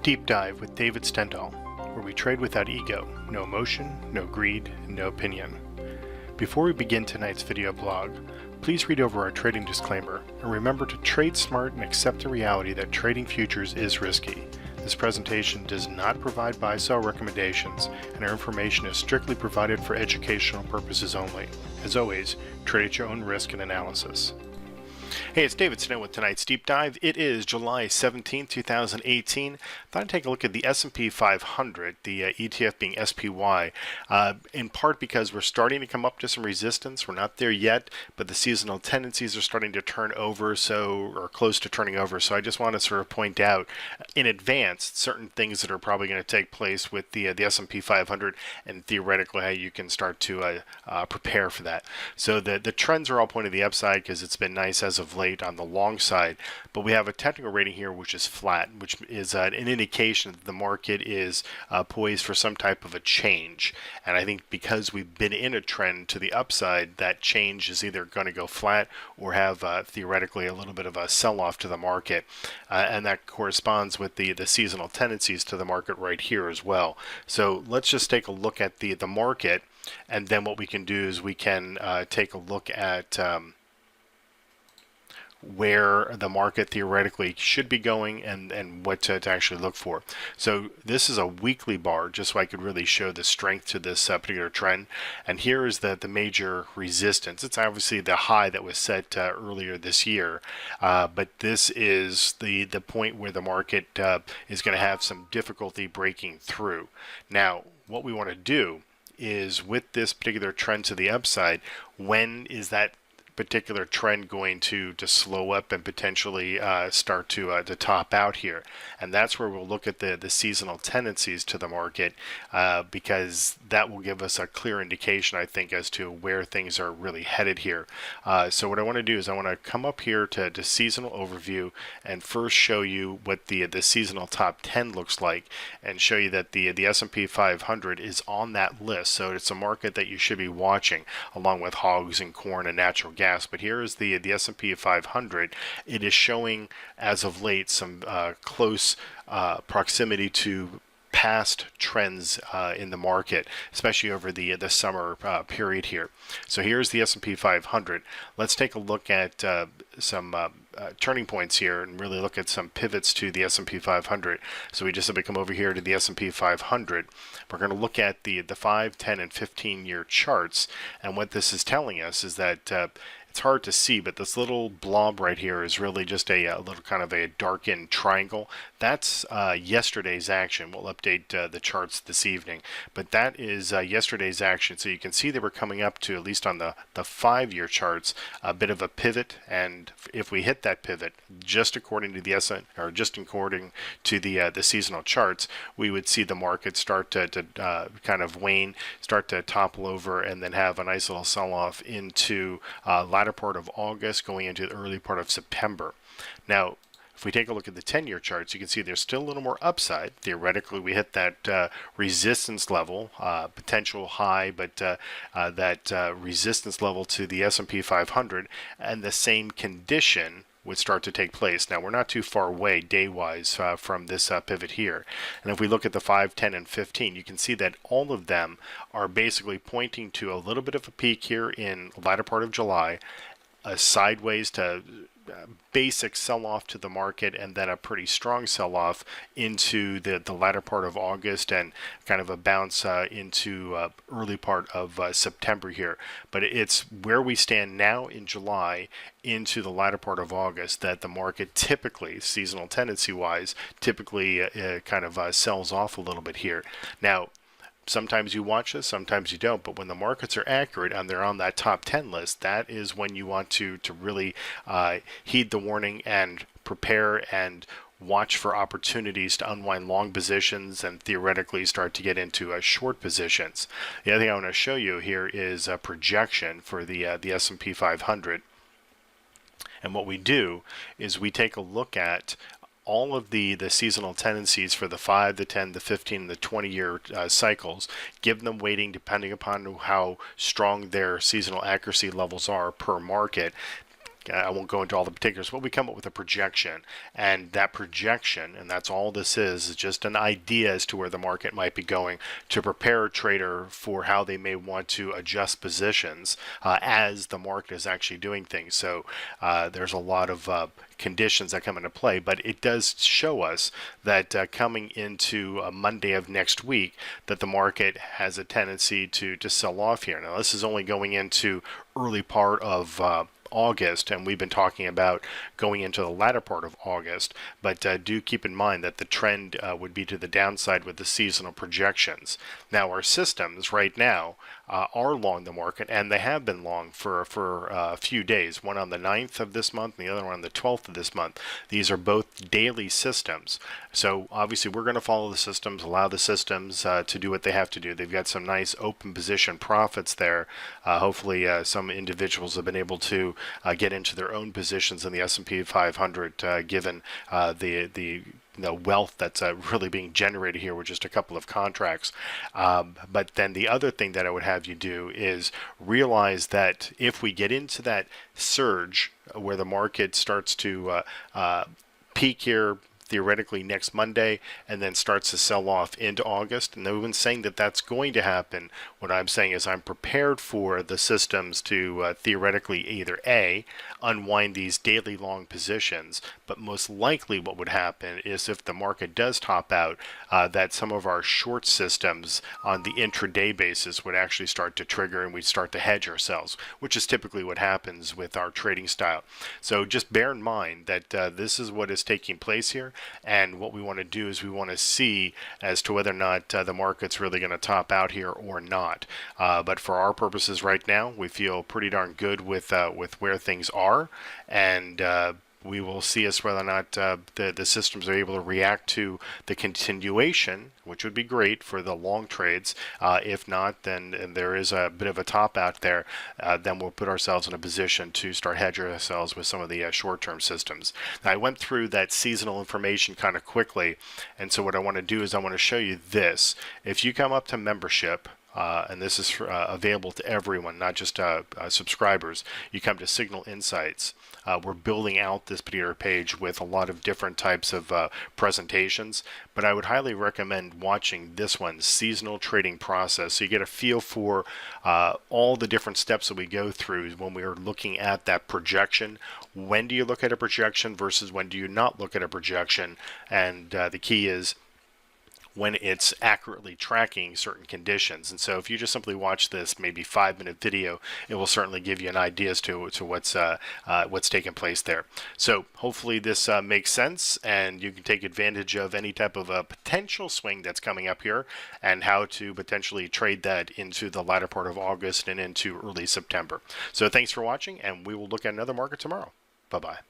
Deep Dive with David Stendhal, where we trade without ego, no emotion, no greed, and no opinion. Before we begin tonight's video blog, please read over our trading disclaimer and remember to trade smart and accept the reality that trading futures is risky. This presentation does not provide buy-sell recommendations, and our information is strictly provided for educational purposes only. As always, trade at your own risk and analysis. Hey, it's David Stendhal with tonight's Deep Dive. It is July 17, 2018. Thought I'd take a look at the S&P 500, the ETF being SPY, in part because we're starting to come up to some resistance. We're not there yet, but the seasonal tendencies are starting to turn over, or close to turning over. So I just want to sort of point out in advance certain things that are probably going to take place with the S&P 500, and theoretically how you can start to prepare for that. So the trends are all pointing to the upside because it's been nice as of late on the long side, but we have a technical rating here which is flat, which is an indication that the market is poised for some type of a change. And I think because we've been in a trend to the upside, that change is either going to go flat or have theoretically a little bit of a sell-off to the market, and that corresponds with the seasonal tendencies to the market right here as well. So let's just take a look at the market, and then what we can do is we can take a look at where the market theoretically should be going and what to actually look for. So this is a weekly bar, just so I could really show the strength to this particular trend. And here is the major resistance. It's obviously the high that was set earlier this year, but this is the point where the market is going to have some difficulty breaking through. Now, what we want to do is, with this particular trend to the upside, when is that particular trend going to slow up and potentially start to top out here? And that's where we'll look at the seasonal tendencies to the market, because that will give us a clear indication, I think, as to where things are really headed here. So what I want to do is I want to come up here to seasonal overview and first show you what the seasonal top 10 looks like, and show you that the S&P 500 is on that list. So it's a market that you should be watching along with hogs and corn and natural gas. But here is the S&P 500. It is showing as of late some close proximity to past trends in the market, especially over the summer period here. So here's the S&P 500. Let's take a look at some turning points here and really look at some pivots to the S&P 500. So we just simply come over here to the S&P 500. We're going to look at the 5, 10, and 15-year charts, and what this is telling us is that it's hard to see, but this little blob right here is really just a little kind of a darkened triangle. That's yesterday's action. We'll update the charts this evening, but that is yesterday's action. So you can see they were coming up to, at least on the 5-year charts, a bit of a pivot, and if we hit that pivot, just according to the the seasonal charts, we would see the market start to kind of wane, start to topple over, and then have a nice little sell-off into latter part of August, going into the early part of September. Now, if we take a look at the 10-year charts, you can see there's still a little more upside. Theoretically, we hit that resistance level, potential high, but that resistance level to the S&P 500, and the same condition would start to take place. Now, we're not too far away day-wise from this pivot here. And if we look at the 5, 10, and 15, you can see that all of them are basically pointing to a little bit of a peak here in the latter part of July, a sideways to basic sell-off to the market, and then a pretty strong sell-off into the latter part of August, and kind of a bounce into early part of September here. But it's where we stand now in July into the latter part of August that the market typically, seasonal tendency wise, typically kind of sells off a little bit here. Now, sometimes you watch this, sometimes you don't, but when the markets are accurate and they're on that top 10 list, that is when you want to really heed the warning and prepare and watch for opportunities to unwind long positions and theoretically start to get into short positions. The other thing I want to show you here is a projection for the S&P 500. And what we do is we take a look at all of the seasonal tendencies for the 5, the 10, the 15, and the 20-year cycles, give them weighting depending upon how strong their seasonal accuracy levels are per market, I won't go into all the particulars, but we come up with a projection, and that projection, and that's all this is just an idea as to where the market might be going to prepare a trader for how they may want to adjust positions as the market is actually doing things. So there's a lot of conditions that come into play, but it does show us that coming into Monday of next week, that the market has a tendency to sell off here. Now, this is only going into early part of August, and we've been talking about going into the latter part of August, but do keep in mind that the trend would be to the downside with the seasonal projections. Now, our systems right now are long the market, and they have been long for a few days, one on the 9th of this month and the other one on the 12th of this month. These are both daily systems, so obviously we're going to follow the systems, allow the systems to do what they have to do. They've got some nice open position profits there. Hopefully some individuals have been able to get into their own positions in the S&P 500 given the wealth that's really being generated here with just a couple of contracts. But then the other thing that I would have you do is realize that if we get into that surge where the market starts to peak here theoretically next Monday and then starts to sell off into August, and no one's saying that that's going to happen. What I'm saying is I'm prepared for the systems to theoretically either A, unwind these daily long positions, but most likely what would happen is if the market does top out, that some of our short systems on the intraday basis would actually start to trigger and we'd start to hedge ourselves, which is typically what happens with our trading style. So just bear in mind that this is what is taking place here. And what we want to do is we want to see as to whether or not the market's really going to top out here or not. But for our purposes right now, we feel pretty darn good with where things are, and we will see as whether or not the systems are able to react to the continuation, which would be great for the long trades. If not, then and there is a bit of a top out there, then we'll put ourselves in a position to start hedging ourselves with some of the short-term systems. Now, I went through that seasonal information kind of quickly, and so what I want to do is I want to show you this. If you come up to membership, and this is available to everyone, not just subscribers. You come to Signal Insights. We're building out this particular page with a lot of different types of presentations, but I would highly recommend watching this one, Seasonal Trading Process, so you get a feel for all the different steps that we go through when we are looking at that projection. When do you look at a projection versus when do you not look at a projection? And the key is when it's accurately tracking certain conditions. And so if you just simply watch this maybe 5-minute video, it will certainly give you an idea as to what's taking place there. So hopefully this makes sense, and you can take advantage of any type of a potential swing that's coming up here and how to potentially trade that into the latter part of August and into early September. So thanks for watching, and we will look at another market tomorrow. Bye-bye.